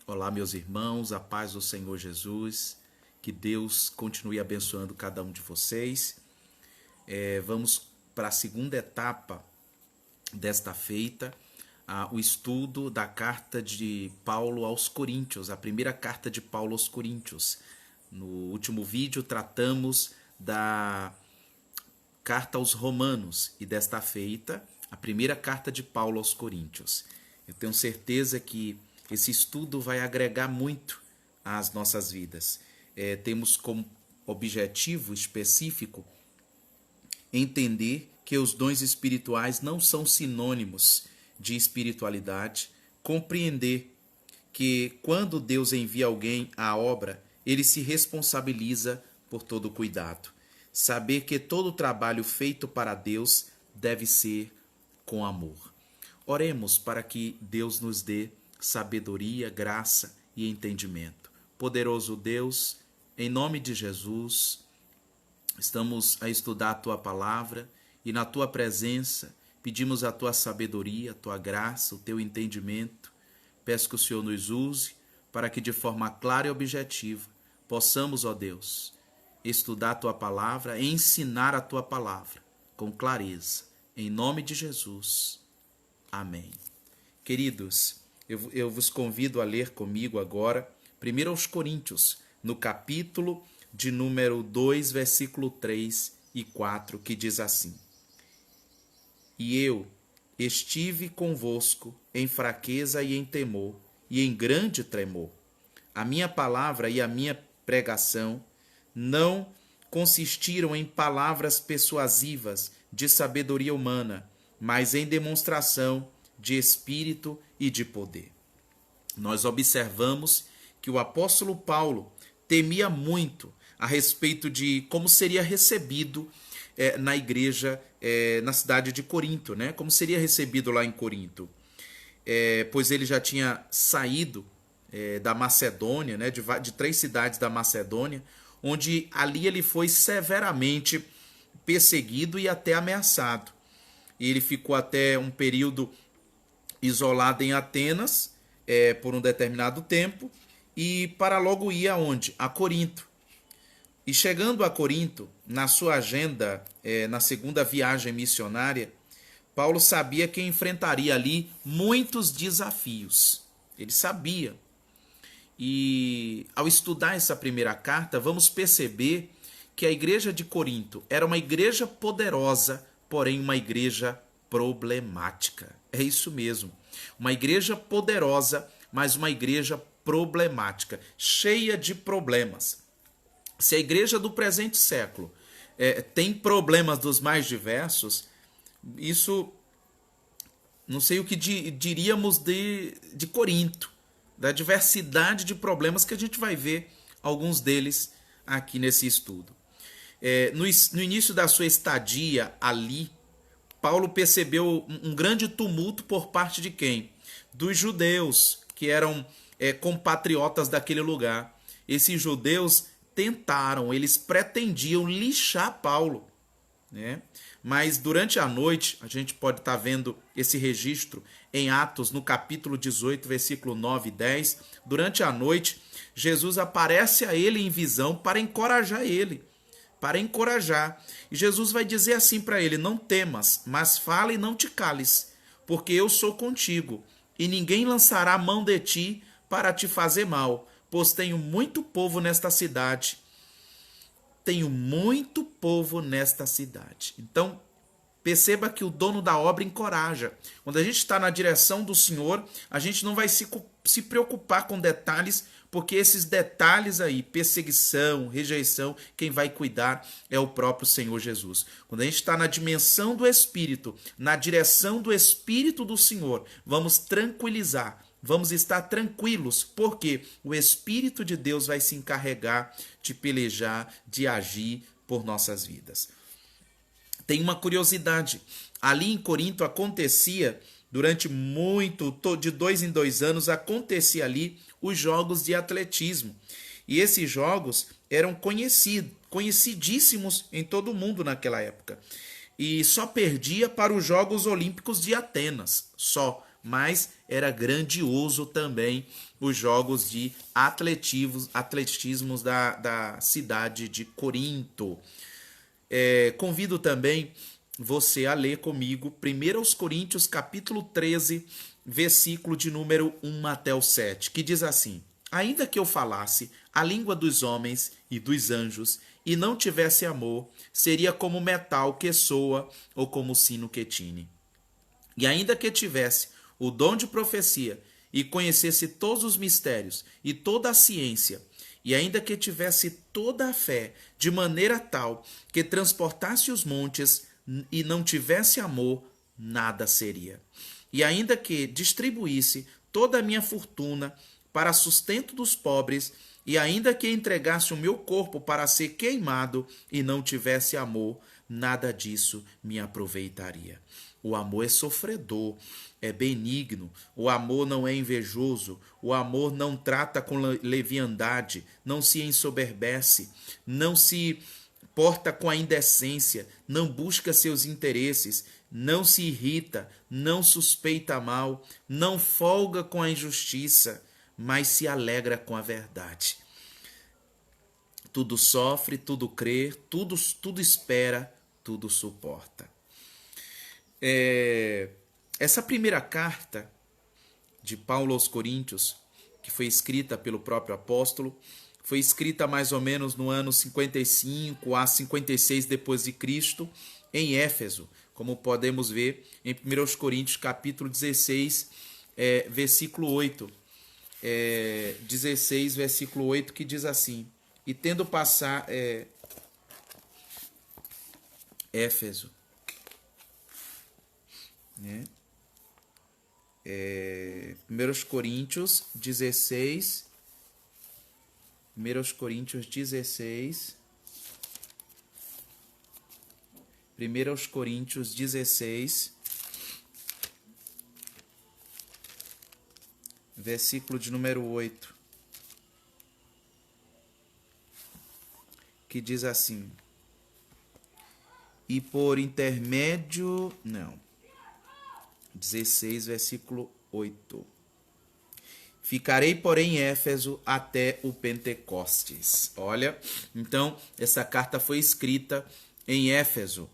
Olá, meus irmãos, a paz do Senhor Jesus, que Deus continue abençoando cada um de vocês. Vamos para a segunda etapa desta feita, o estudo da carta de Paulo aos Coríntios, a primeira carta de Paulo aos Coríntios. No último vídeo tratamos da carta aos Romanos e desta feita, a primeira carta de Paulo aos Coríntios. Eu tenho certeza que esse estudo vai agregar muito às nossas vidas. Temos como objetivo específico entender que os dons espirituais não são sinônimos de espiritualidade, compreender que quando Deus envia alguém à obra, ele se responsabiliza por todo o cuidado. Saber que todo trabalho feito para Deus deve ser com amor. Oremos para que Deus nos dê sabedoria, graça e entendimento. Poderoso Deus, em nome de Jesus, estamos a estudar a Tua palavra e na Tua presença pedimos a Tua sabedoria, a Tua graça, o Teu entendimento. Peço que o Senhor nos use para que de forma clara e objetiva possamos, ó Deus, estudar a Tua palavra e ensinar a Tua palavra com clareza. Em nome de Jesus. Amém. Queridos, eu vos convido a ler comigo agora, 1 aos Coríntios, no capítulo de número 2, versículo 3 e 4, que diz assim: E eu estive convosco em fraqueza e em temor, e em grande tremor. A minha palavra e a minha pregação não consistiram em palavras persuasivas de sabedoria humana, mas em demonstração de espírito e de poder. Nós observamos que o apóstolo Paulo temia muito a respeito de como seria recebido na igreja, na cidade de Corinto, né? Como seria recebido lá em Corinto. Pois ele já tinha saído da Macedônia, né? de 3 cidades da Macedônia, onde ali ele foi severamente perseguido e até ameaçado. Ele ficou até um período isolado em Atenas por um determinado tempo e para logo ir aonde? A Corinto. E chegando a Corinto, na sua agenda, na segunda viagem missionária, Paulo sabia que enfrentaria ali muitos desafios. Ele sabia. E ao estudar essa primeira carta, vamos perceber que a igreja de Corinto era uma igreja poderosa, porém uma igreja problemática. É isso mesmo. Uma igreja poderosa, mas uma igreja problemática, cheia de problemas. Se a igreja do presente século tem problemas dos mais diversos, isso não sei o que diríamos de Corinto, da diversidade de problemas que a gente vai ver alguns deles aqui nesse estudo. No início da sua estadia ali, Paulo percebeu um grande tumulto por parte de quem? Dos judeus, que eram compatriotas daquele lugar. Esses judeus eles pretendiam lixar Paulo, né? Mas durante a noite, a gente pode estar vendo esse registro em Atos, no capítulo 18, versículo 9 e 10. Durante a noite, Jesus aparece a ele em visão para encorajar ele. E Jesus vai dizer assim para ele: não temas, mas fala e não te cales, porque eu sou contigo, e ninguém lançará a mão de ti para te fazer mal, pois tenho muito povo nesta cidade. Então, perceba que o dono da obra encoraja. Quando a gente está na direção do Senhor, a gente não vai se preocupar com detalhes, porque esses detalhes aí, perseguição, rejeição, quem vai cuidar é o próprio Senhor Jesus. Quando a gente está na dimensão do Espírito, na direção do Espírito do Senhor, vamos tranquilizar, vamos estar tranquilos, porque o Espírito de Deus vai se encarregar de pelejar, de agir por nossas vidas. Tem uma curiosidade, ali em Corinto acontecia, durante de 2 em 2 anos, acontecia ali os jogos de atletismo. E esses jogos eram conhecidíssimos em todo o mundo naquela época. E só perdia para os Jogos Olímpicos de Atenas, só. mas era grandioso também os jogos de atletismos da cidade de Corinto. Convido também você a ler comigo 1 Coríntios capítulo 13, versículo de número 1 até o 7, que diz assim: ainda que eu falasse a língua dos homens e dos anjos e não tivesse amor, seria como metal que soa ou como sino que tine. E ainda que tivesse o dom de profecia e conhecesse todos os mistérios e toda a ciência, e ainda que tivesse toda a fé, de maneira tal que transportasse os montes e não tivesse amor, nada seria. E ainda que distribuísse toda a minha fortuna para sustento dos pobres, e ainda que entregasse o meu corpo para ser queimado e não tivesse amor, nada disso me aproveitaria. O amor é sofredor, é benigno, o amor não é invejoso, o amor não trata com leviandade, não se ensoberbece, não se porta com a indecência, não busca seus interesses, não se irrita, não suspeita mal, não folga com a injustiça, mas se alegra com a verdade. Tudo sofre, tudo crê, tudo espera, tudo suporta. Essa primeira carta de Paulo aos Coríntios, que foi escrita pelo próprio apóstolo, foi escrita mais ou menos no ano 55 a 56 depois de Cristo, em Éfeso, como podemos ver em 1 Coríntios capítulo 16, versículo 8. 16, versículo 8, que diz assim: e tendo passar Éfeso, né? 1 Coríntios 16, 1 Coríntios 16, 1 Coríntios 16, versículo de número 8, que diz assim: e por intermédio, 16, versículo 8. Ficarei, porém, em Éfeso até o Pentecostes. Olha, então, essa carta foi escrita em Éfeso,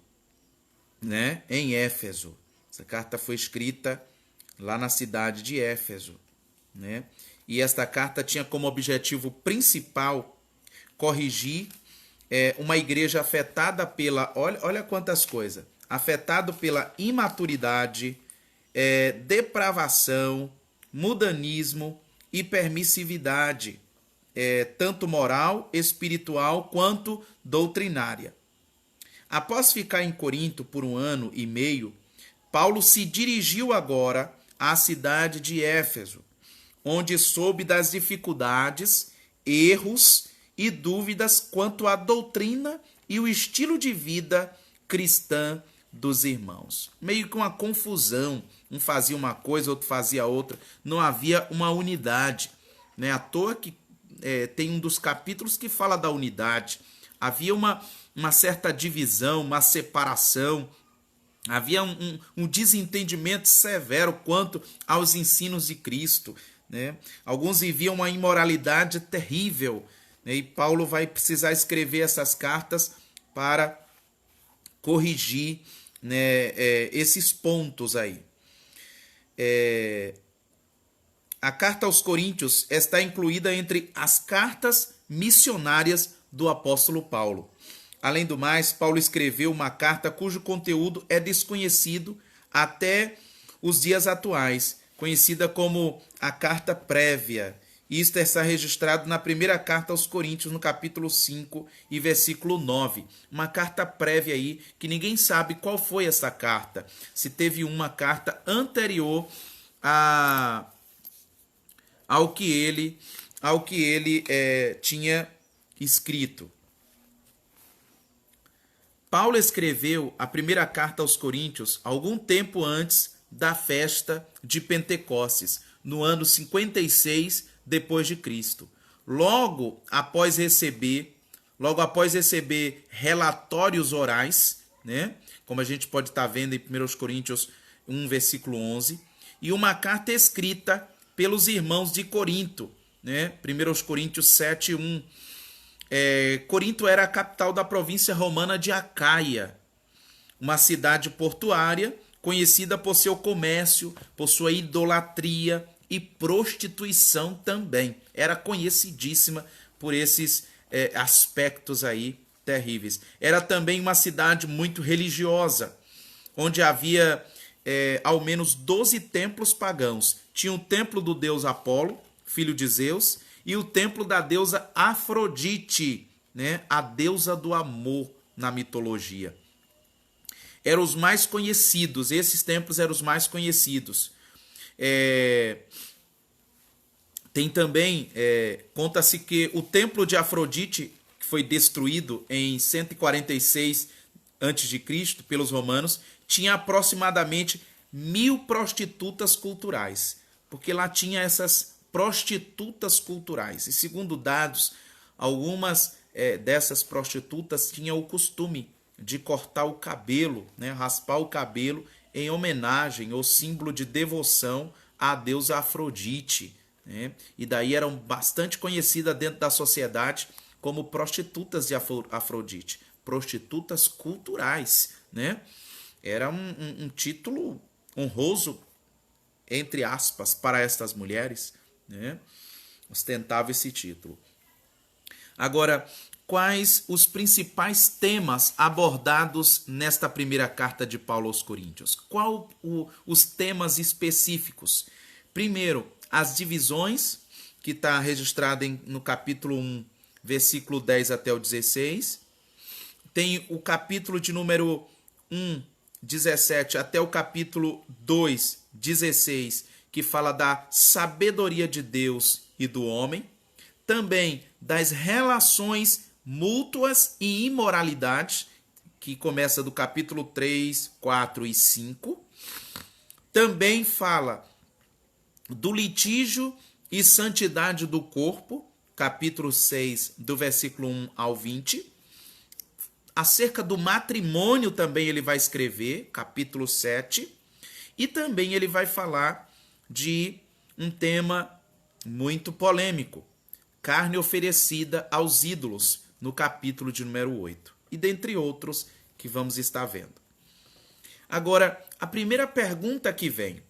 né? Em Éfeso. Essa carta foi escrita lá na cidade de Éfeso, né? E esta carta tinha como objetivo principal corrigir uma igreja afetada pela... Olha quantas coisas. Afetado pela imaturidade, depravação, mudanismo e permissividade, tanto moral, espiritual quanto doutrinária. Após ficar em Corinto por 1 ano e meio, Paulo se dirigiu agora à cidade de Éfeso, onde soube das dificuldades, erros e dúvidas quanto à doutrina e o estilo de vida cristã dos irmãos. Meio que uma confusão, um fazia uma coisa, outro fazia outra, não havia uma unidade. Não é à toa que tem um dos capítulos que fala da unidade. Havia uma certa divisão, uma separação, havia um desentendimento severo quanto aos ensinos de Cristo, né? Alguns viviam uma imoralidade terrível, né? E Paulo vai precisar escrever essas cartas para corrigir, né, esses pontos aí. A carta aos Coríntios está incluída entre as cartas missionárias do apóstolo Paulo. Além do mais, Paulo escreveu uma carta cujo conteúdo é desconhecido até os dias atuais, conhecida como a carta prévia. Isto está registrado na primeira carta aos Coríntios, no capítulo 5 e versículo 9. Uma carta prévia aí, que ninguém sabe qual foi essa carta. Se teve uma carta anterior ao que ele tinha escrito. Paulo escreveu a primeira carta aos Coríntios algum tempo antes da festa de Pentecostes, no ano 56 depois de Cristo. Logo após receber relatórios orais, né? Como a gente pode estar vendo em 1 Coríntios 1, versículo 11, e uma carta escrita pelos irmãos de Corinto, né? 1 Coríntios 7:1. Corinto era a capital da província romana de Acaia, uma cidade portuária conhecida por seu comércio, por sua idolatria e prostituição também. Era conhecidíssima por esses aspectos aí terríveis. Era também uma cidade muito religiosa, onde havia ao menos 12 templos pagãos. Tinha o templo do deus Apolo, filho de Zeus, e o templo da deusa Afrodite, né? A deusa do amor na mitologia. Eram os mais conhecidos, esses templos eram os mais conhecidos. Tem também, conta-se que o templo de Afrodite, que foi destruído em 146 a.C. pelos romanos, tinha aproximadamente 1000 prostitutas culturais, porque lá tinha essas prostitutas culturais. E segundo dados, algumas dessas prostitutas tinham o costume de cortar o cabelo, né, raspar o cabelo em homenagem ou símbolo de devoção à deusa Afrodite, né? E daí eram bastante conhecidas dentro da sociedade como prostitutas de Afrodite, prostitutas culturais, né? Era um título honroso, entre aspas, para estas mulheres, né? Ostentava esse título. Agora, quais os principais temas abordados nesta primeira carta de Paulo aos Coríntios? Qual os temas específicos? Primeiro, as divisões, que está registrada no capítulo 1, versículo 10 até o 16. Tem o capítulo de número 1, 17, até o capítulo 2, 16, que fala da sabedoria de Deus e do homem. Também das relações mútuas e imoralidade, que começa do capítulo 3, 4 e 5. Também fala do litígio e santidade do corpo, capítulo 6, do versículo 1 ao 20. Acerca do matrimônio também ele vai escrever, capítulo 7. E também ele vai falar de um tema muito polêmico, carne oferecida aos ídolos, no capítulo de número 8. E dentre outros que vamos estar vendo. Agora, a primeira pergunta que vem: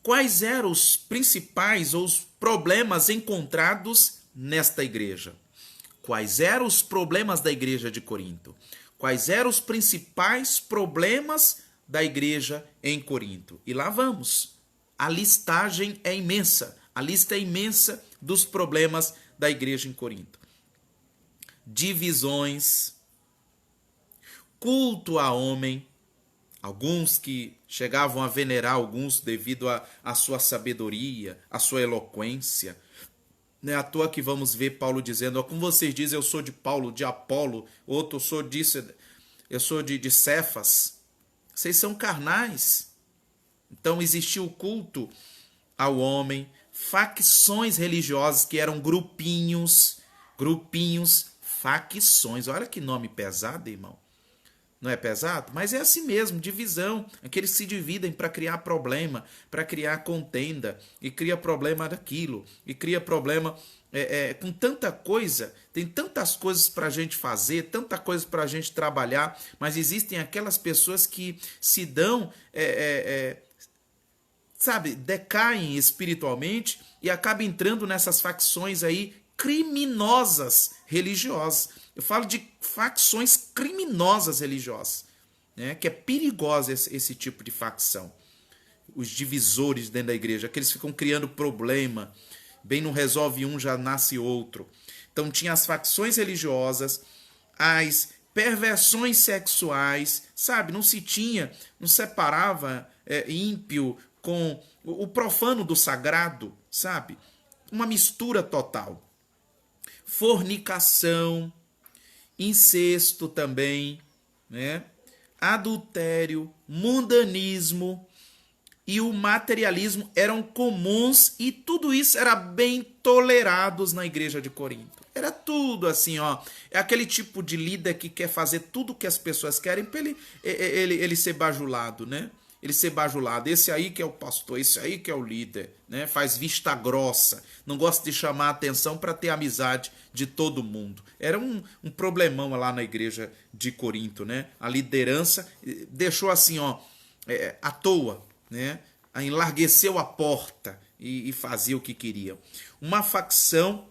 quais eram os principais ou os problemas encontrados nesta igreja? Quais eram os problemas da igreja de Corinto? Quais eram os principais problemas da igreja em Corinto? E lá vamos. A listagem é imensa. A lista é imensa dos problemas da igreja em Corinto. Divisões, culto a homem, alguns que chegavam a venerar alguns devido à sua sabedoria, à sua eloquência. Não é à toa que vamos ver Paulo dizendo: como vocês dizem, eu sou de Paulo, de Apolo, outro eu sou disso, eu sou de Cefas. Vocês são carnais. Então existiu o culto ao homem, facções religiosas que eram grupinhos, facções. Olha que nome pesado, irmão. Não é pesado? Mas é assim mesmo, divisão. Aqueles se dividem para criar problema, para criar contenda, e cria problema daquilo, e cria problema com tanta coisa. Tem tantas coisas para a gente fazer, tanta coisa para a gente trabalhar, mas existem aquelas pessoas que se dão, decaem espiritualmente e acabam entrando nessas facções aí criminosas religiosas. Eu falo de facções criminosas religiosas, né? Que é perigosa esse tipo de facção. Os divisores dentro da igreja, aqueles que ficam criando problema, bem não resolve um, já nasce outro. Então tinha as facções religiosas, as perversões sexuais, não separava ímpio com o profano do sagrado, sabe? Uma mistura total. Fornicação, incesto também, né? Adultério, mundanismo e o materialismo eram comuns, e tudo isso era bem tolerados na igreja de Corinto. Era tudo assim, ó. É aquele tipo de líder que quer fazer tudo o que as pessoas querem para ele ser bajulado, né? ele ser bajulado. Esse aí que é o pastor, esse aí que é o líder, né? Faz vista grossa, não gosta de chamar a atenção para ter amizade de todo mundo. Era um problemão lá na igreja de Corinto, né? A liderança deixou assim, ó, à toa, né? Enlargueceu a porta e fazia o que queria. Uma facção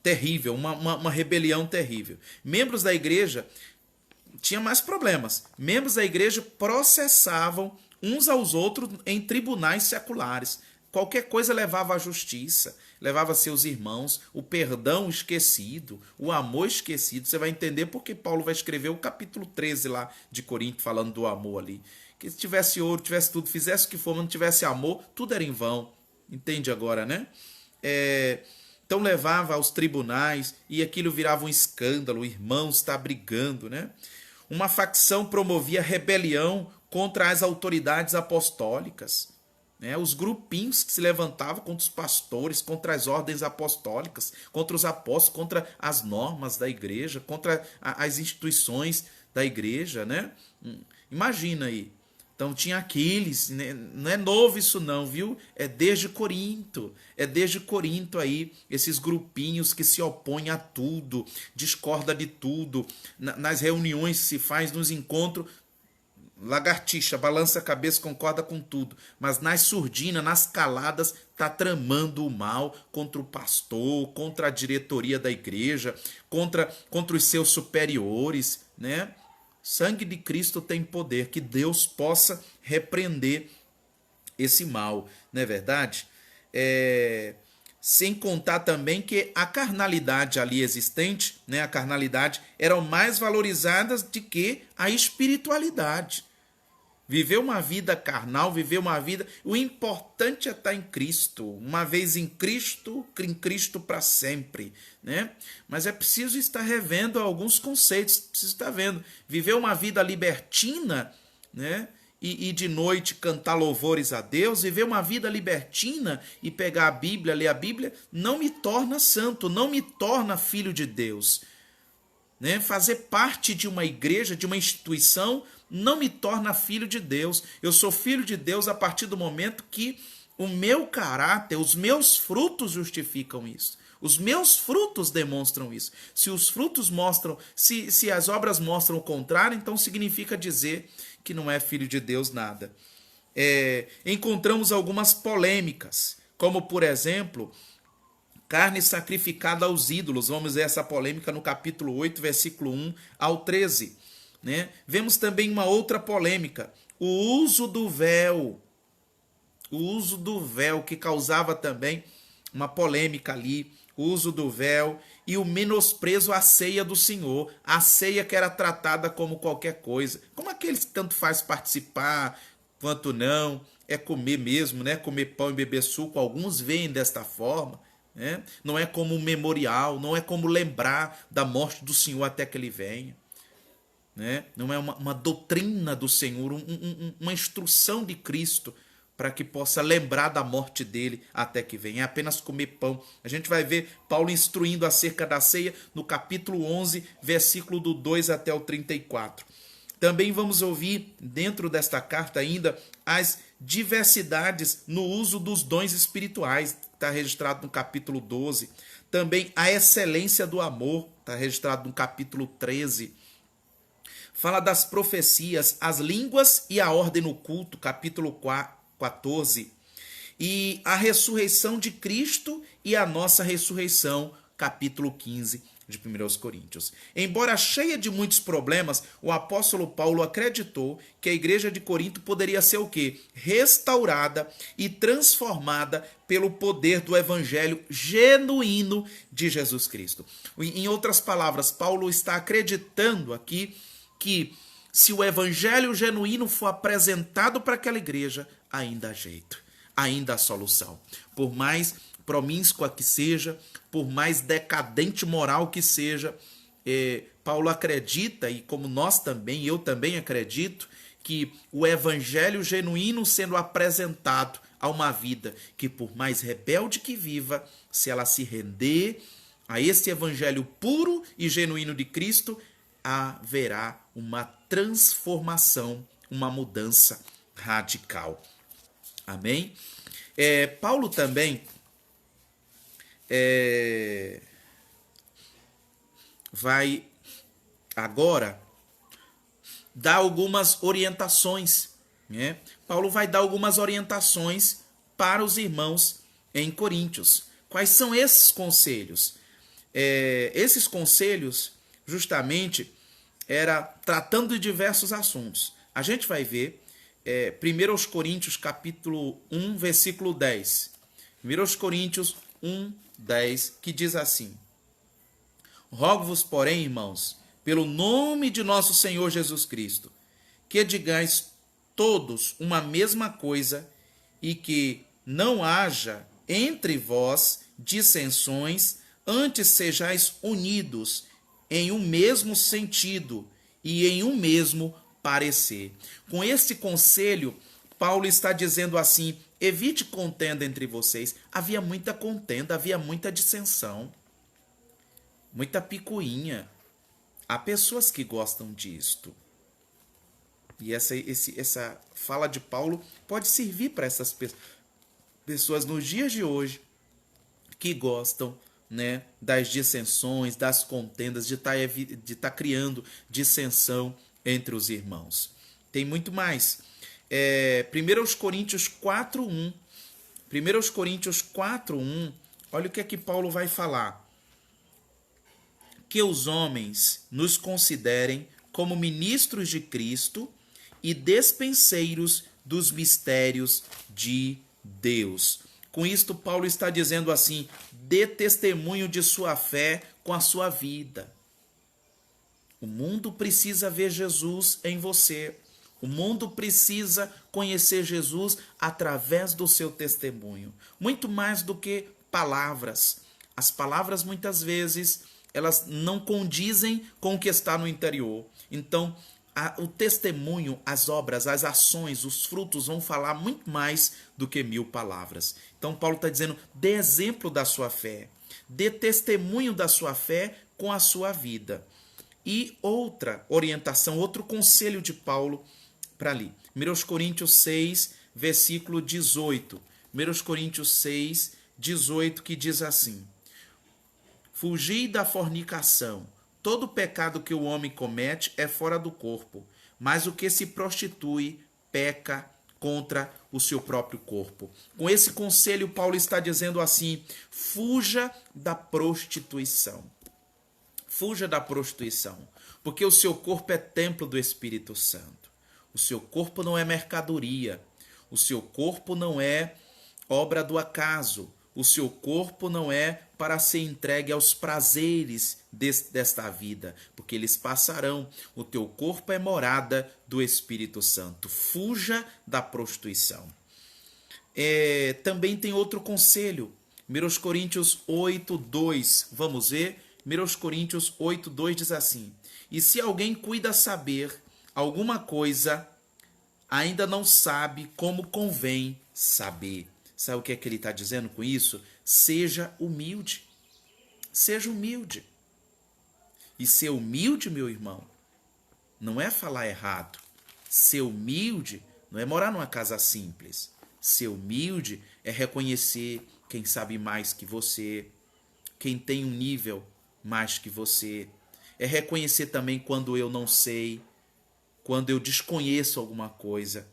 terrível, uma rebelião terrível. Membros da igreja tinha mais problemas. Membros da igreja processavam uns aos outros em tribunais seculares. Qualquer coisa levava à justiça, levava seus irmãos, o perdão esquecido, o amor esquecido. Você vai entender porque Paulo vai escrever o capítulo 13 lá de Corinto, falando do amor ali. Que se tivesse ouro, tivesse tudo, fizesse o que for, mas não tivesse amor, tudo era em vão. Entende agora, né? Então levava aos tribunais e aquilo virava um escândalo, o irmão está brigando, né? Uma facção promovia rebelião contra as autoridades apostólicas, né? Os grupinhos que se levantavam contra os pastores, contra as ordens apostólicas, contra os apóstolos, contra as normas da igreja, contra as instituições da igreja, né? Imagina aí. Então tinha aqueles, né? Não é novo isso não, viu? É desde Corinto aí, esses grupinhos que se opõem a tudo, discorda de tudo, nas reuniões que se faz, nos encontros, lagartixa, balança a cabeça, concorda com tudo, mas nas surdinas, nas caladas, tá tramando o mal contra o pastor, contra a diretoria da igreja, contra os seus superiores, né? Sangue de Cristo tem poder, que Deus possa repreender esse mal, não é verdade? Sem contar também que a carnalidade ali existente, né, a carnalidade, eram mais valorizadas do que a espiritualidade. Viver uma vida carnal, viver uma vida... O importante é estar em Cristo. Uma vez em Cristo para sempre, né? Mas é preciso estar revendo alguns conceitos. Preciso estar vendo. Viver uma vida libertina, né? E de noite cantar louvores a Deus. Viver uma vida libertina e pegar a Bíblia, ler a Bíblia, não me torna santo, não me torna filho de Deus. Né? Fazer parte de uma igreja, de uma instituição, não me torna filho de Deus. Eu sou filho de Deus a partir do momento que o meu caráter, os meus frutos justificam isso. Os meus frutos demonstram isso. Se os frutos mostram, se as obras mostram o contrário, então significa dizer que não é filho de Deus nada. Encontramos algumas polêmicas, como por exemplo... carne sacrificada aos ídolos. Vamos ver essa polêmica no capítulo 8, versículo 1 ao 13. Né? Vemos também uma outra polêmica. O uso do véu. O uso do véu, que causava também uma polêmica ali. O uso do véu e o menosprezo à ceia do Senhor. A ceia que era tratada como qualquer coisa. Como aqueles que tanto faz participar, quanto não. É comer mesmo, né? Comer pão e beber suco. Alguns veem desta forma. Não é como um memorial, não é como lembrar da morte do Senhor até que ele venha. Não é uma doutrina do Senhor, uma instrução de Cristo para que possa lembrar da morte dele até que venha. É apenas comer pão. A gente vai ver Paulo instruindo acerca da ceia no capítulo 11, versículo do 2 até o 34. Também vamos ouvir dentro desta carta ainda as diversidades no uso dos dons espirituais, está registrado no capítulo 12. Também a excelência do amor, está registrado no capítulo 13. Fala das profecias, as línguas e a ordem no culto, capítulo 14. E a ressurreição de Cristo e a nossa ressurreição, capítulo 15 de 1 Coríntios. Embora cheia de muitos problemas, o apóstolo Paulo acreditou que a igreja de Corinto poderia ser o quê? Restaurada e transformada pelo poder do evangelho genuíno de Jesus Cristo. Em outras palavras, Paulo está acreditando aqui que se o evangelho genuíno for apresentado para aquela igreja, ainda há jeito, ainda há solução. Por mais promíscua que seja, por mais decadente moral que seja, Paulo acredita, e como nós também, eu também acredito, que o evangelho genuíno sendo apresentado a uma vida que, por mais rebelde que viva, se ela se render a esse evangelho puro e genuíno de Cristo, haverá uma transformação, uma mudança radical. Amém? Paulo também vai agora dar algumas orientações, né? Paulo vai dar algumas orientações para os irmãos em Coríntios. Quais são esses conselhos? Esses conselhos, justamente, era tratando de diversos assuntos. A gente vai ver 1 Coríntios capítulo 1, versículo 10. 1 Coríntios 1, 10, que diz assim: Rogo-vos, porém, irmãos, pelo nome de nosso Senhor Jesus Cristo, que digais todos uma mesma coisa e que não haja entre vós dissensões, antes sejais unidos em um mesmo sentido e em um mesmo parecer. Com este conselho, Paulo está dizendo assim: evite contenda entre vocês. Havia muita contenda, havia muita dissensão, muita picuinha. Há pessoas que gostam disto. E essa fala de Paulo pode servir para essas pessoas nos dias de hoje que gostam, né, das dissensões, das contendas, de estar criando dissensão entre os irmãos. Tem muito mais. 1 Coríntios 4:1. 1 Coríntios 4:1. Olha o que é que Paulo vai falar. Que os homens nos considerem como ministros de Cristo e despenseiros dos mistérios de Deus. Com isto, Paulo está dizendo assim: dê testemunho de sua fé com a sua vida. O mundo precisa ver Jesus em você. O mundo precisa conhecer Jesus através do seu testemunho. Muito mais do que palavras. As palavras, muitas vezes, elas não condizem com o que está no interior. Então, o testemunho, as obras, as ações, os frutos vão falar muito mais do que 1000 palavras. Então, Paulo está dizendo: dê exemplo da sua fé. Dê testemunho da sua fé com a sua vida. E outra orientação, outro conselho de Paulo para ali. 1 Coríntios 6, versículo 18. 1 Coríntios 6, 18, que diz assim: Fugi da fornicação. Todo pecado que o homem comete é fora do corpo, mas o que se prostitui peca contra o seu próprio corpo. Com esse conselho, Paulo está dizendo assim: fuja da prostituição. Fuja da prostituição, porque o seu corpo é templo do Espírito Santo. O seu corpo não é mercadoria. O seu corpo não é obra do acaso. O seu corpo não é para ser entregue aos prazeres desta vida, porque eles passarão. O teu corpo é morada do Espírito Santo. Fuja da prostituição. Também tem outro conselho. 1 Coríntios 8, 2. Vamos ver? 1 Coríntios 8, 2 diz assim: E se alguém cuida saber alguma coisa, ainda não sabe como convém saber. Sabe o que é que ele está dizendo com isso? Seja humilde. Seja humilde. E ser humilde, meu irmão, não é falar errado. Ser humilde não é morar numa casa simples. Ser humilde é reconhecer quem sabe mais que você, quem tem um nível mais que você. É reconhecer também quando eu não sei, quando eu desconheço alguma coisa.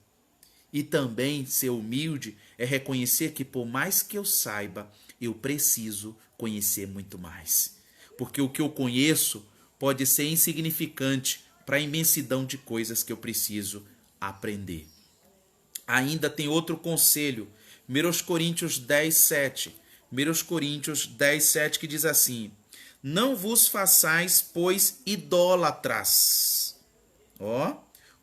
E também ser humilde é reconhecer que por mais que eu saiba, eu preciso conhecer muito mais. Porque o que eu conheço pode ser insignificante para a imensidão de coisas que eu preciso aprender. Ainda tem outro conselho, 1 Coríntios 10, 7. 1 Coríntios 10, 7, que diz assim: Não vos façais, pois, idólatras,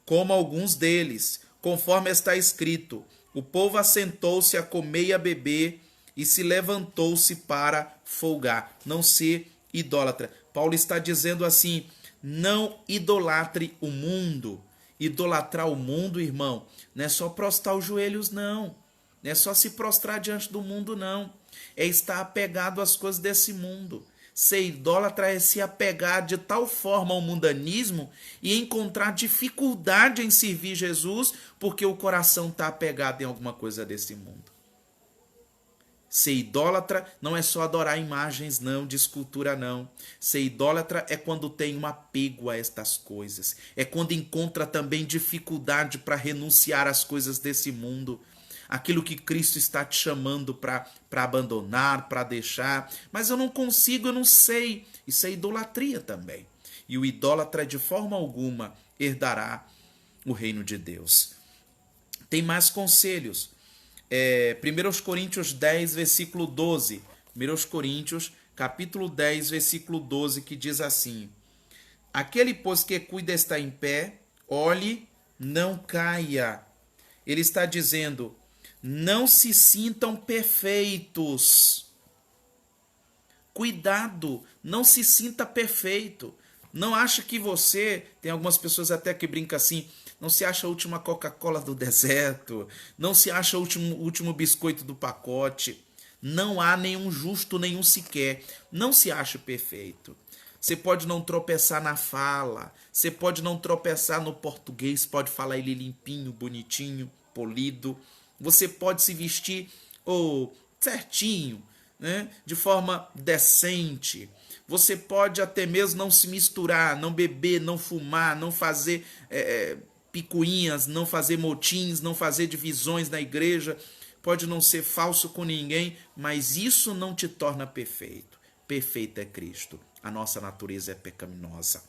como alguns deles, conforme está escrito: o povo assentou-se a comer e a beber e se levantou-se para folgar. Não ser idólatra. Paulo está dizendo assim: não idolatre o mundo. Idolatrar o mundo, irmão, não é só prostrar os joelhos, não. Não é só se prostrar diante do mundo, não. É estar apegado às coisas desse mundo. Ser idólatra é se apegar de tal forma ao mundanismo e encontrar dificuldade em servir Jesus porque o coração está apegado em alguma coisa desse mundo. Ser idólatra não é só adorar imagens, não, de escultura, não. Ser idólatra é quando tem um apego a estas coisas. É quando encontra também dificuldade para renunciar às coisas desse mundo. Aquilo que Cristo está te chamando para abandonar, para deixar. Mas eu não consigo, eu não sei. Isso é idolatria também. E o idólatra, de forma alguma, herdará o reino de Deus. Tem mais conselhos. 1 Coríntios 10, versículo 12. 1 Coríntios, capítulo 10, versículo 12, que diz assim: Aquele, pois, que cuida está em pé, olhe, não caia. Ele está dizendo, não se sintam perfeitos. Cuidado, não se sinta perfeito. Não acha que você, tem algumas pessoas até que brincam assim, não se acha a última Coca-Cola do deserto, não se acha o último biscoito do pacote. Não há nenhum justo, nenhum sequer. Não se acha perfeito. Você pode não tropeçar na fala, você pode não tropeçar no português, pode falar ele limpinho, bonitinho, polido. Você pode se vestir certinho, né? De forma decente. Você pode até mesmo não se misturar, não beber, não fumar, não fazer picuinhas, não fazer motins, não fazer divisões na igreja. Pode não ser falso com ninguém, mas isso não te torna perfeito. Perfeito é Cristo. A nossa natureza é pecaminosa.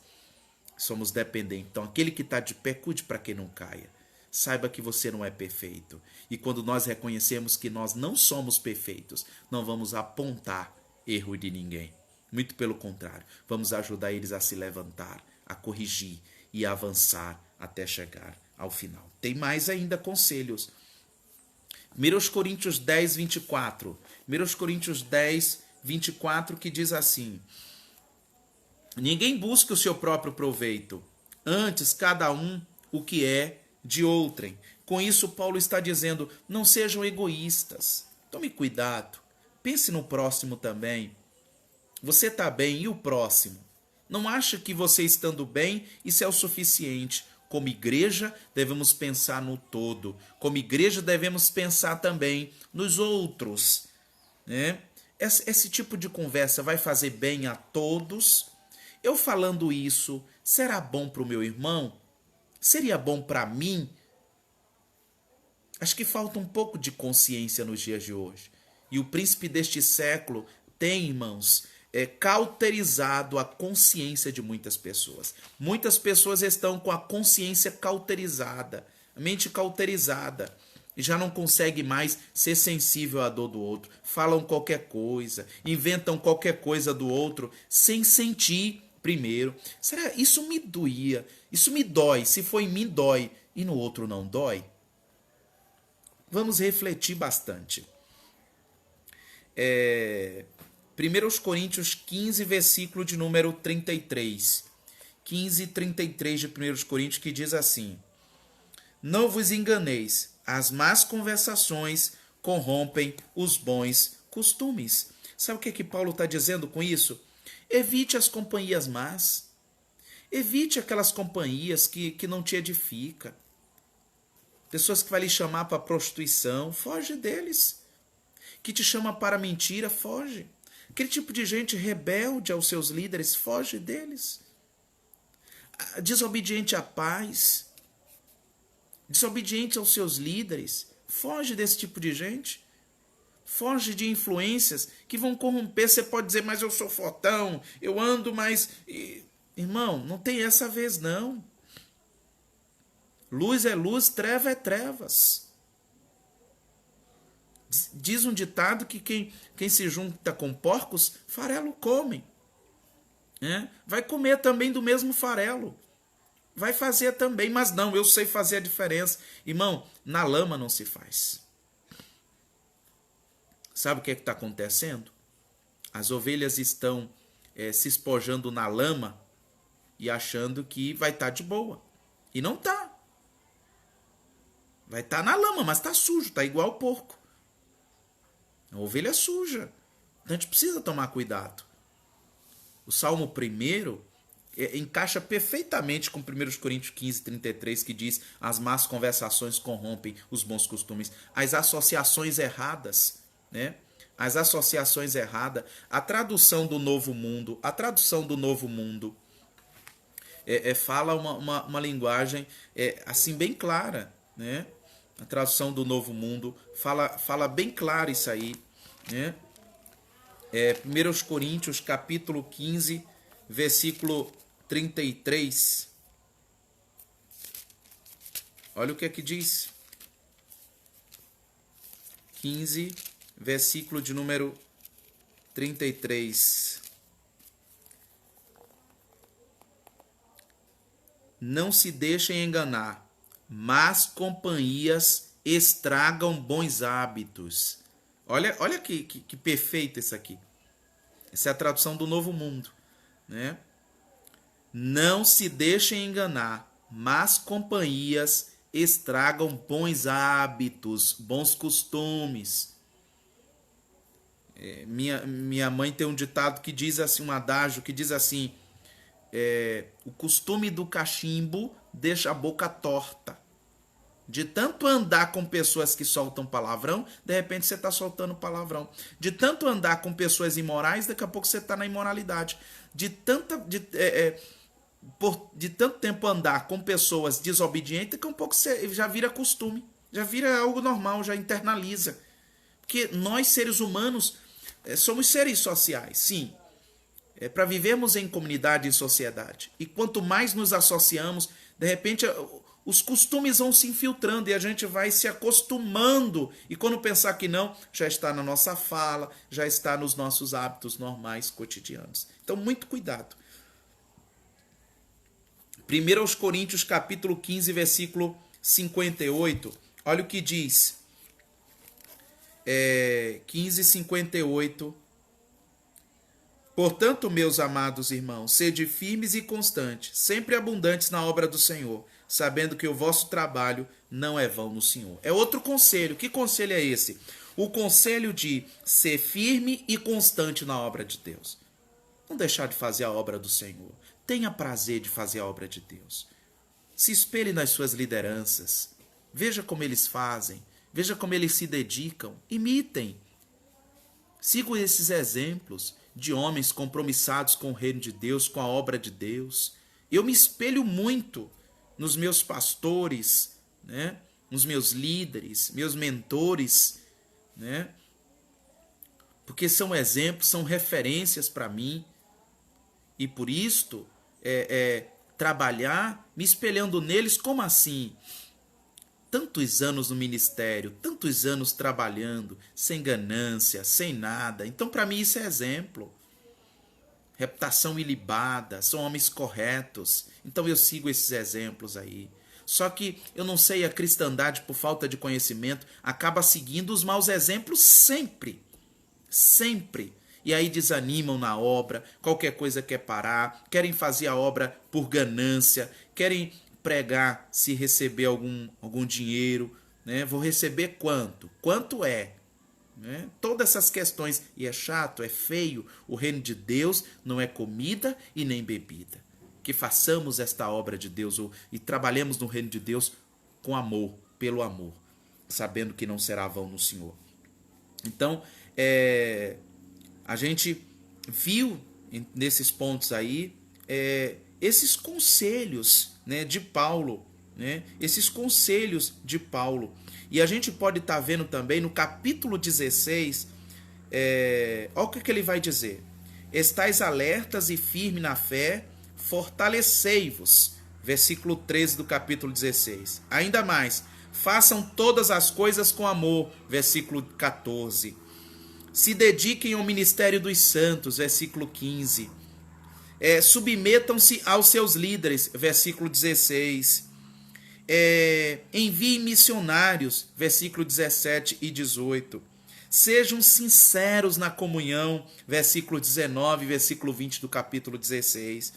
Somos dependentes. Então, aquele que está de pé, cuide para que não caia. Saiba que você não é perfeito. E quando nós reconhecemos que nós não somos perfeitos, não vamos apontar erro de ninguém. Muito pelo contrário, vamos ajudar eles a se levantar, a corrigir e a avançar até chegar ao final. Tem mais ainda conselhos. 1 Coríntios 10, 24. 1 Coríntios 10, 24, que diz assim: Ninguém busca o seu próprio proveito, antes cada um o que é de outrem. Com isso, Paulo está dizendo, não sejam egoístas. Tome cuidado. Pense no próximo também. Você está bem, e o próximo? Não acha que você estando bem, isso é o suficiente. Como igreja, devemos pensar no todo. Como igreja, devemos pensar também nos outros. Né? Esse tipo de conversa vai fazer bem a todos. Eu falando isso, será bom para o meu irmão? Seria bom para mim? Acho que falta um pouco de consciência nos dias de hoje. E o príncipe deste século tem, irmãos, cauterizado a consciência de muitas pessoas. Muitas pessoas estão com a consciência cauterizada, a mente cauterizada, e já não consegue mais ser sensível à dor do outro. Falam qualquer coisa, inventam qualquer coisa do outro, sem sentir primeiro. Será? Isso me doía, isso me dói. Se for em mim, dói, e no outro não dói? Vamos refletir bastante. 1 Coríntios 15, versículo de número 33. 15 e 33 de 1 Coríntios, que diz assim: Não vos enganeis, as más conversações corrompem os bons costumes. Sabe o que Paulo está dizendo com isso? Evite as companhias más. Evite aquelas companhias que não te edificam. Pessoas que vão lhe chamar para prostituição, foge deles. Que te chama para mentira, foge. Aquele tipo de gente rebelde aos seus líderes, foge deles. Desobediente à paz, desobediente aos seus líderes, foge desse tipo de gente. Foge de influências que vão corromper. Você pode dizer, mas eu sou fortão, eu ando mais... Irmão, não tem essa vez não. Luz é luz, treva é trevas. Diz um ditado que quem se junta com porcos, farelo come. Vai comer também do mesmo farelo. Vai fazer também, mas não, eu sei fazer a diferença. Irmão, na lama não se faz. Sabe o que está acontecendo? As ovelhas estão se espojando na lama e achando que vai estar de boa. E não está. Vai estar na lama, mas está sujo, está igual o porco. A ovelha é suja. Então a gente precisa tomar cuidado. O Salmo 1 encaixa perfeitamente com 1 Coríntios 15, 33, que diz: as más conversações corrompem os bons costumes. As associações erradas, né? As associações erradas. A tradução do Novo Mundo, fala uma linguagem assim bem clara, né? A tradução do Novo Mundo fala bem claro isso aí, né? 1 Coríntios capítulo 15, versículo 33. Olha o que é que diz. 15, versículo de número 33. Não se deixem enganar, más companhias estragam bons hábitos. Olha que perfeito isso aqui. Essa é a tradução do Novo Mundo, né? Não se deixem enganar, más companhias estragam bons hábitos, bons costumes. Minha mãe tem um ditado que diz assim, um adágio que diz assim: o costume do cachimbo deixa a boca torta. De tanto andar com pessoas que soltam palavrão, de repente você está soltando palavrão. De tanto andar com pessoas imorais, daqui a pouco você está na imoralidade. De tanto tempo andar com pessoas desobedientes, daqui a pouco você já vira costume. Já vira algo normal, já internaliza. Porque nós, seres humanos, somos seres sociais, sim. Para vivermos em comunidade e sociedade. E quanto mais nos associamos, de repente os costumes vão se infiltrando e a gente vai se acostumando. E quando pensar que não, já está na nossa fala, já está nos nossos hábitos normais, cotidianos. Então, muito cuidado. 1 Coríntios capítulo 15, versículo 58. Olha o que diz. 15:58. Portanto, meus amados irmãos, sede firmes e constantes, sempre abundantes na obra do Senhor, sabendo que o vosso trabalho não é vão no Senhor. É outro conselho. Que conselho é esse? O conselho de ser firme e constante na obra de Deus. Não deixar de fazer a obra do Senhor. Tenha prazer de fazer a obra de Deus. Se espelhe nas suas lideranças. Veja como eles fazem. Veja como eles se dedicam. Imitem. Sigam esses exemplos de homens compromissados com o reino de Deus, com a obra de Deus. Eu me espelho muito nos meus pastores, né? Nos meus líderes, meus mentores, né? Porque são exemplos, são referências para mim. E por isto, trabalhar me espelhando neles. Como assim? Tantos anos no ministério, tantos anos trabalhando, sem ganância, sem nada. Então, para mim, isso é exemplo. Reputação ilibada, são homens corretos. Então, eu sigo esses exemplos aí. Só que eu não sei, a cristandade, por falta de conhecimento, acaba seguindo os maus exemplos sempre. Sempre. E aí desanimam na obra, qualquer coisa quer parar, querem fazer a obra por ganância, querem pregar se receber algum dinheiro, né? Vou receber quanto? Quanto é? Né? Todas essas questões. E é chato, é feio. O reino de Deus não é comida e nem bebida. Que façamos esta obra de Deus e trabalhemos no reino de Deus com amor, pelo amor, sabendo que não será vão no Senhor. Então, a gente viu nesses pontos aí esses conselhos, né, de Paulo, né, esses conselhos de Paulo. E a gente pode estar vendo também no capítulo 16, olha o que ele vai dizer. Estais alertas e firmes na fé, fortalecei-vos. Versículo 13 do capítulo 16. Ainda mais, façam todas as coisas com amor. Versículo 14. Se dediquem ao ministério dos santos. Versículo 15. Submetam-se aos seus líderes. Versículo 16. Enviem missionários. Versículo 17 e 18. Sejam sinceros na comunhão. Versículo 19 e versículo 20 do capítulo 16.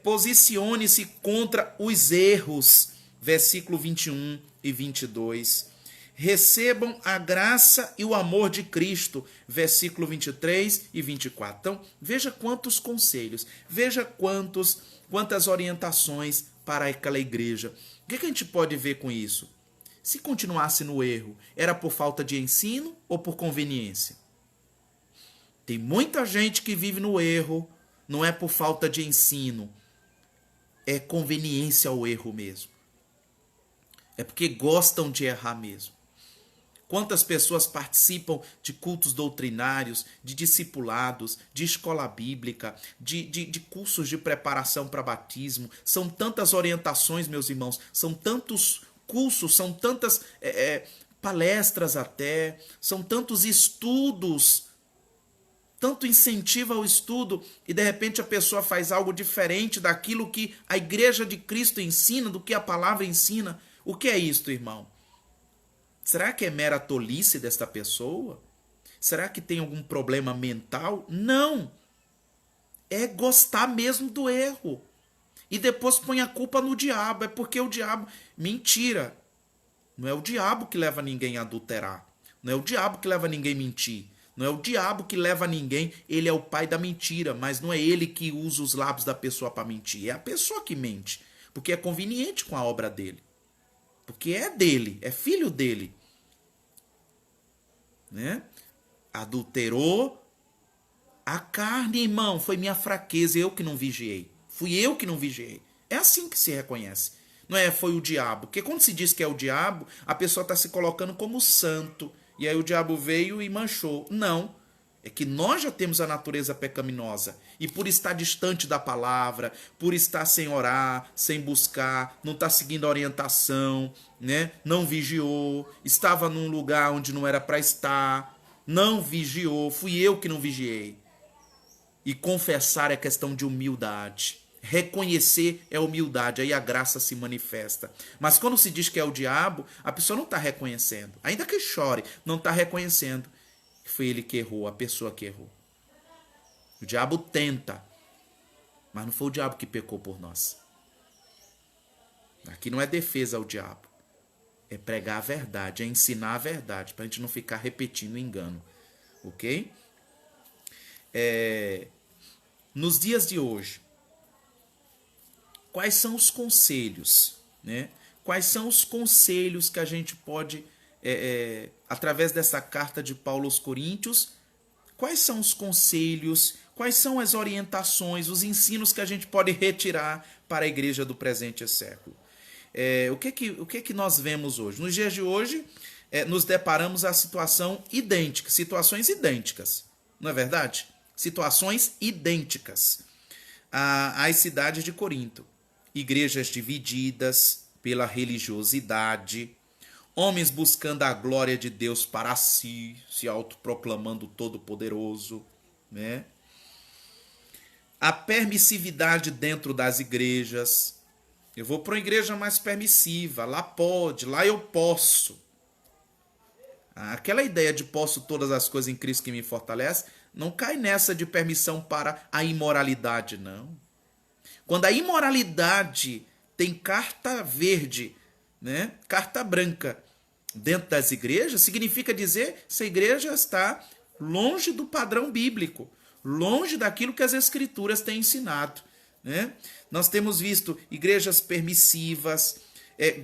Posicione-se contra os erros. Versículo 21 e 22. recebam a graça e o amor de Cristo, versículo 23 e 24. Então, veja quantos conselhos, veja quantas orientações para aquela igreja. O que a gente pode ver com isso? Se continuasse no erro, era por falta de ensino ou por conveniência? Tem muita gente que vive no erro, não é por falta de ensino, é conveniência ao erro mesmo. É porque gostam de errar mesmo. Quantas pessoas participam de cultos doutrinários, de discipulados, de escola bíblica, de cursos de preparação para batismo. São tantas orientações, meus irmãos, são tantos cursos, são tantas palestras até, são tantos estudos, tanto incentivo ao estudo, e de repente a pessoa faz algo diferente daquilo que a igreja de Cristo ensina, do que a palavra ensina. O que é isto, irmão? Será que é mera tolice desta pessoa? Será que tem algum problema mental? Não. É gostar mesmo do erro. E depois põe a culpa no diabo. É porque o diabo... Mentira. Não é o diabo que leva ninguém a adulterar. Não é o diabo que leva ninguém a mentir. Não é o diabo que leva ninguém. Ele é o pai da mentira. Mas não é ele que usa os lábios da pessoa para mentir. É a pessoa que mente. Porque é conveniente com a obra dele. Porque é dele, é filho dele. Né? Adulterou a carne, irmão. Foi minha fraqueza, eu que não vigiei. Fui eu que não vigiei. É assim que se reconhece. Não é foi o diabo. Porque quando se diz que é o diabo, a pessoa está se colocando como santo. E aí o diabo veio e manchou. Não. É que nós já temos a natureza pecaminosa. E por estar distante da palavra, por estar sem orar, sem buscar, não estar seguindo a orientação, né? Não vigiou, estava num lugar onde não era para estar, não vigiou, fui eu que não vigiei. E confessar é questão de humildade. Reconhecer é humildade, aí a graça se manifesta. Mas quando se diz que é o diabo, a pessoa não está reconhecendo. Ainda que chore, não está reconhecendo. Foi ele que errou, a pessoa que errou. O diabo tenta, mas não foi o diabo que pecou por nós. Aqui não é defesa ao diabo. É pregar a verdade, é ensinar a verdade, para a gente não ficar repetindo o engano. Ok? Nos dias de hoje, quais são os conselhos, né? Quais são os conselhos que a gente pode... através dessa carta de Paulo aos Coríntios, quais são os conselhos, quais são as orientações, os ensinos que a gente pode retirar para a igreja do presente século? O que que nós vemos hoje? Nos dias de hoje, nos deparamos a situações idênticas, não é verdade? Situações idênticas às cidades de Corinto. Igrejas divididas pela religiosidade, homens buscando a glória de Deus para si, se autoproclamando todo-poderoso, né? A permissividade dentro das igrejas. Eu vou para uma igreja mais permissiva, lá pode, lá eu posso. Aquela ideia de posso todas as coisas em Cristo que me fortalece, não cai nessa de permissão para a imoralidade, não. Quando a imoralidade tem carta verde, né? Carta branca dentro das igrejas, significa dizer que essa igreja está longe do padrão bíblico, longe daquilo que as escrituras têm ensinado, né? Nós temos visto igrejas permissivas,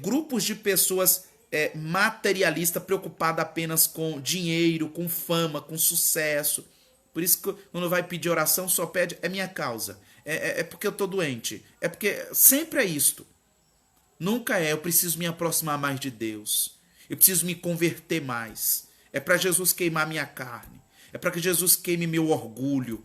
grupos de pessoas materialistas, preocupadas apenas com dinheiro, com fama, com sucesso. Por isso que quando vai pedir oração, só pede, é minha causa, é porque eu estou doente, é porque sempre é isto. Nunca eu preciso me aproximar mais de Deus. Eu preciso me converter mais. É para Jesus queimar minha carne. É para que Jesus queime meu orgulho.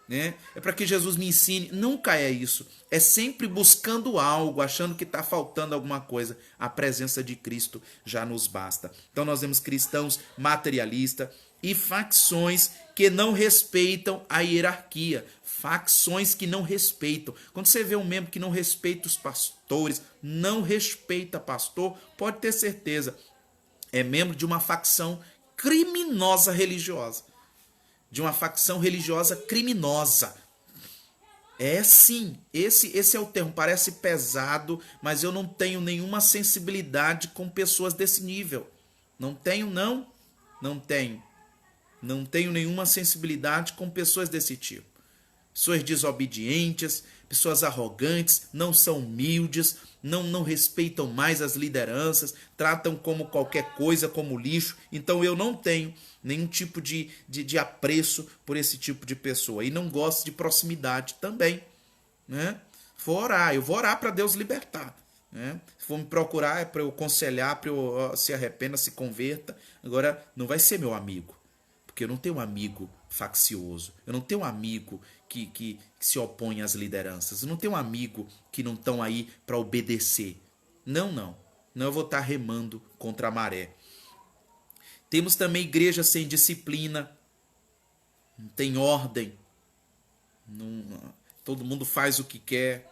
Né? É para que Jesus me ensine. Nunca é isso. É sempre buscando algo, achando que está faltando alguma coisa. A presença de Cristo já nos basta. Então nós vemos cristãos materialistas e facções que não respeitam a hierarquia. Facções que não respeitam. Quando você vê um membro que não respeita os pastores, não respeita pastor, pode ter certeza, é membro de uma facção criminosa religiosa. De uma facção religiosa criminosa. É sim, esse é o termo. Parece pesado, mas eu não tenho nenhuma sensibilidade com pessoas desse nível. Não tenho, não. Não tenho. Não tenho nenhuma sensibilidade com pessoas desse tipo. Pessoas desobedientes, pessoas arrogantes, não são humildes, não respeitam mais as lideranças, tratam como qualquer coisa, como lixo. Então eu não tenho nenhum tipo de apreço por esse tipo de pessoa. E não gosto de proximidade também. Né? For orar, eu vou orar para Deus libertar. Né? Se for me procurar, é para eu aconselhar, para eu se arrependa, se converta. Agora, não vai ser meu amigo. Porque eu não tenho um amigo faccioso. Eu não tenho um amigo que se opõe às lideranças. Eu não tenho um amigo que não estão aí para obedecer. Não, não. Não, eu vou estar remando contra a maré. Temos também igreja sem disciplina. Não tem ordem. Todo mundo faz o que quer.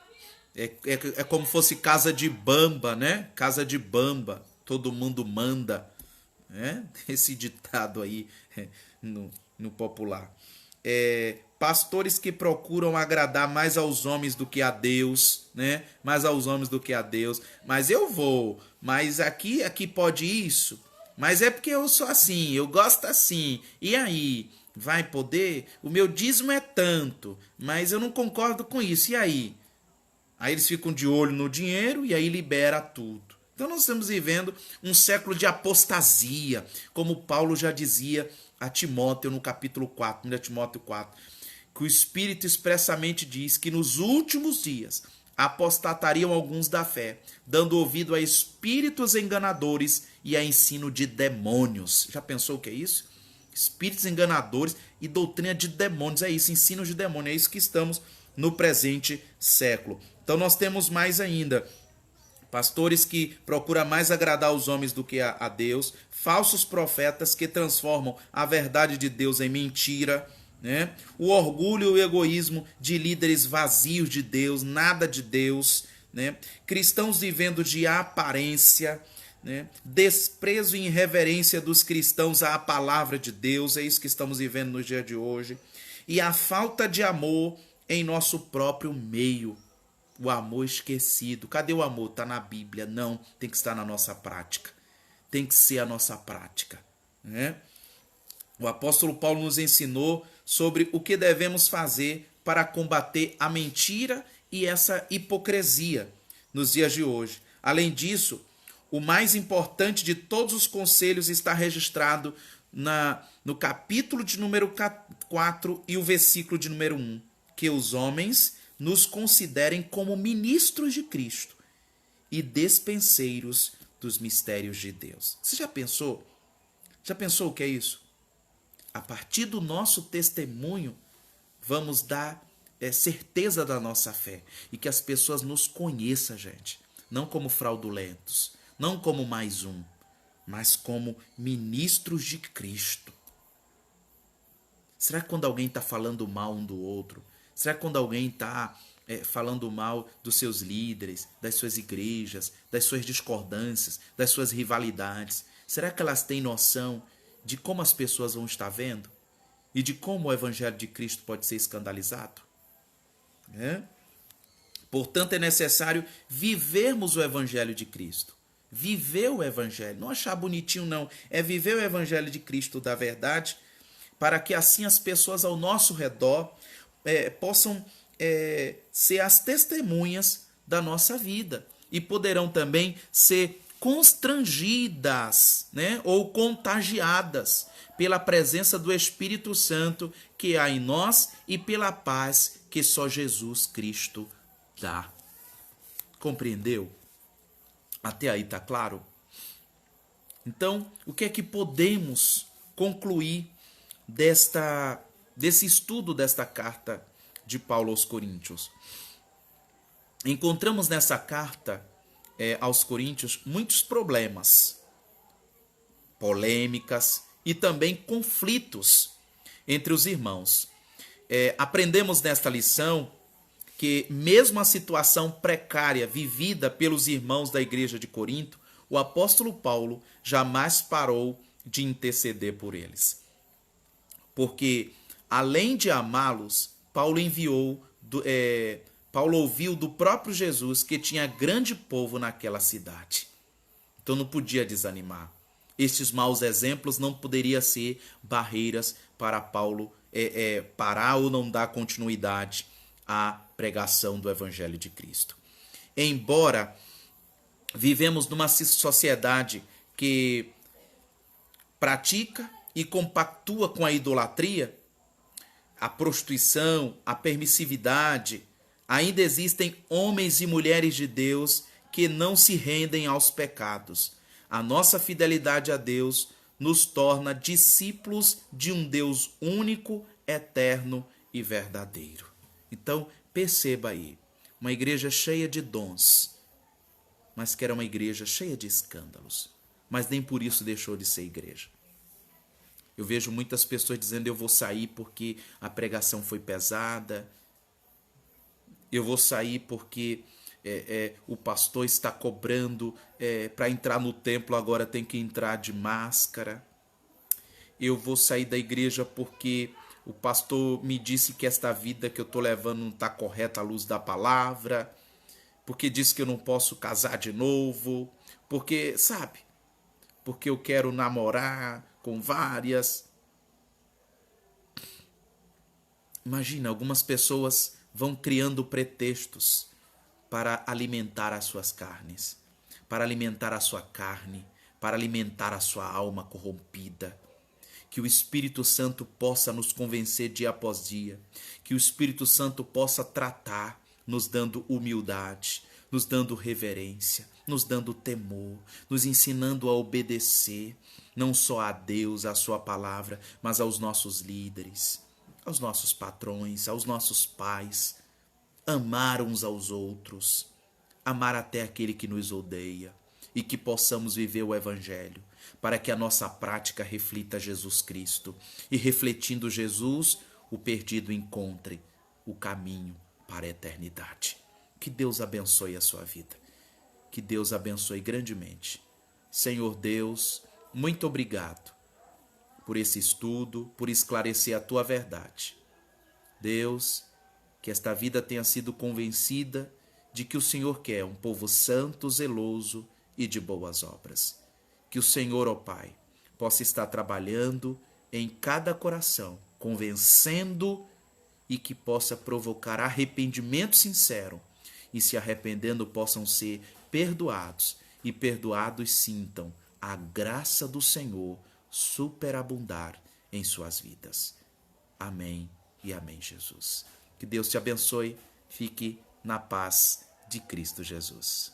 É como fosse casa de bamba, né? Casa de bamba. Todo mundo manda. Esse ditado aí no popular. Pastores que procuram agradar mais aos homens do que a Deus, né? Mais aos homens do que a Deus. Mas eu vou, mas aqui pode isso. Mas é porque eu sou assim, eu gosto assim. E aí, vai poder? O meu dízimo é tanto, mas eu não concordo com isso. E aí? Aí eles ficam de olho no dinheiro e aí libera tudo. Então nós estamos vivendo um século de apostasia, como Paulo já dizia a Timóteo no capítulo 4, 1 Timóteo 4, que o Espírito expressamente diz que nos últimos dias apostatariam alguns da fé, dando ouvido a espíritos enganadores e a ensino de demônios. Já pensou o que é isso? Espíritos enganadores e doutrina de demônios, é isso, ensino de demônios, é isso que estamos no presente século. Então nós temos mais ainda pastores que procuram mais agradar os homens do que a Deus, falsos profetas que transformam a verdade de Deus em mentira, né? O orgulho e o egoísmo de líderes vazios de Deus, nada de Deus, né? Cristãos vivendo de aparência, né? Desprezo e irreverência dos cristãos à palavra de Deus, é isso que estamos vivendo no dia de hoje, e a falta de amor em nosso próprio meio. O amor esquecido. Cadê o amor? Está na Bíblia. Não, tem que estar na nossa prática. Tem que ser a nossa prática. Né? O apóstolo Paulo nos ensinou sobre o que devemos fazer para combater a mentira e essa hipocrisia nos dias de hoje. Além disso, o mais importante de todos os conselhos está registrado no capítulo de número 4 e o versículo de número 1, que os homens nos considerem como ministros de Cristo e despenseiros dos mistérios de Deus. Você já pensou? Já pensou o que é isso? A partir do nosso testemunho, vamos dar certeza da nossa fé e que as pessoas nos conheçam, gente. Não como fraudulentos, não como mais um, mas como ministros de Cristo. Será que quando alguém está falando mal um do outro, será que quando alguém está falando mal dos seus líderes, das suas igrejas, das suas discordâncias, das suas rivalidades, será que elas têm noção de como as pessoas vão estar vendo? E de como o evangelho de Cristo pode ser escandalizado? Portanto, é necessário vivermos o evangelho de Cristo. Viver o evangelho. Não achar bonitinho, não. É viver o evangelho de Cristo da verdade, para que assim as pessoas ao nosso redor possam ser as testemunhas da nossa vida e poderão também ser constrangidas, né, ou contagiadas pela presença do Espírito Santo que há em nós e pela paz que só Jesus Cristo dá. Compreendeu? Até aí tá claro? Então, o que é que podemos concluir desse estudo desta carta de Paulo aos Coríntios? Encontramos nessa carta aos Coríntios muitos problemas, polêmicas e também conflitos entre os irmãos. Aprendemos nesta lição que mesmo a situação precária vivida pelos irmãos da igreja de Corinto, o apóstolo Paulo jamais parou de interceder por eles. Porque, além de amá-los, Paulo ouviu do próprio Jesus que tinha grande povo naquela cidade. Então não podia desanimar. Estes maus exemplos não poderiam ser barreiras para Paulo parar ou não dar continuidade à pregação do Evangelho de Cristo. Embora vivemos numa sociedade que pratica e compactua com a idolatria, a prostituição, a permissividade, ainda existem homens e mulheres de Deus que não se rendem aos pecados. A nossa fidelidade a Deus nos torna discípulos de um Deus único, eterno e verdadeiro. Então, perceba aí, uma igreja cheia de dons, mas que era uma igreja cheia de escândalos, mas nem por isso deixou de ser igreja. Eu vejo muitas pessoas dizendo: eu vou sair porque a pregação foi pesada, eu vou sair porque o pastor está cobrando para entrar no templo, agora tem que entrar de máscara. Eu vou sair da igreja porque o pastor me disse que esta vida que eu estou levando não está correta à luz da palavra, porque disse que eu não posso casar de novo, porque, sabe, porque eu quero namorar com várias. Imagina, algumas pessoas vão criando pretextos para alimentar as suas carnes, para alimentar a sua carne, para alimentar a sua alma corrompida. Que o Espírito Santo possa nos convencer dia após dia, que o Espírito Santo possa tratar, nos dando humildade, nos dando reverência, nos dando temor, nos ensinando a obedecer, não só a Deus, a sua palavra, mas aos nossos líderes, aos nossos patrões, aos nossos pais, amar uns aos outros, amar até aquele que nos odeia, e que possamos viver o Evangelho, para que a nossa prática reflita Jesus Cristo, e refletindo Jesus, o perdido encontre o caminho para a eternidade. Que Deus abençoe a sua vida, que Deus abençoe grandemente. Senhor Deus, muito obrigado por esse estudo, por esclarecer a tua verdade. Deus, que esta vida tenha sido convencida de que o Senhor quer um povo santo, zeloso e de boas obras. Que o Senhor, ó Pai, possa estar trabalhando em cada coração, convencendo, e que possa provocar arrependimento sincero, e se arrependendo possam ser perdoados, e perdoados sintam a graça do Senhor superabundar em suas vidas. Amém e amém, Jesus. Que Deus te abençoe. Fique na paz de Cristo Jesus.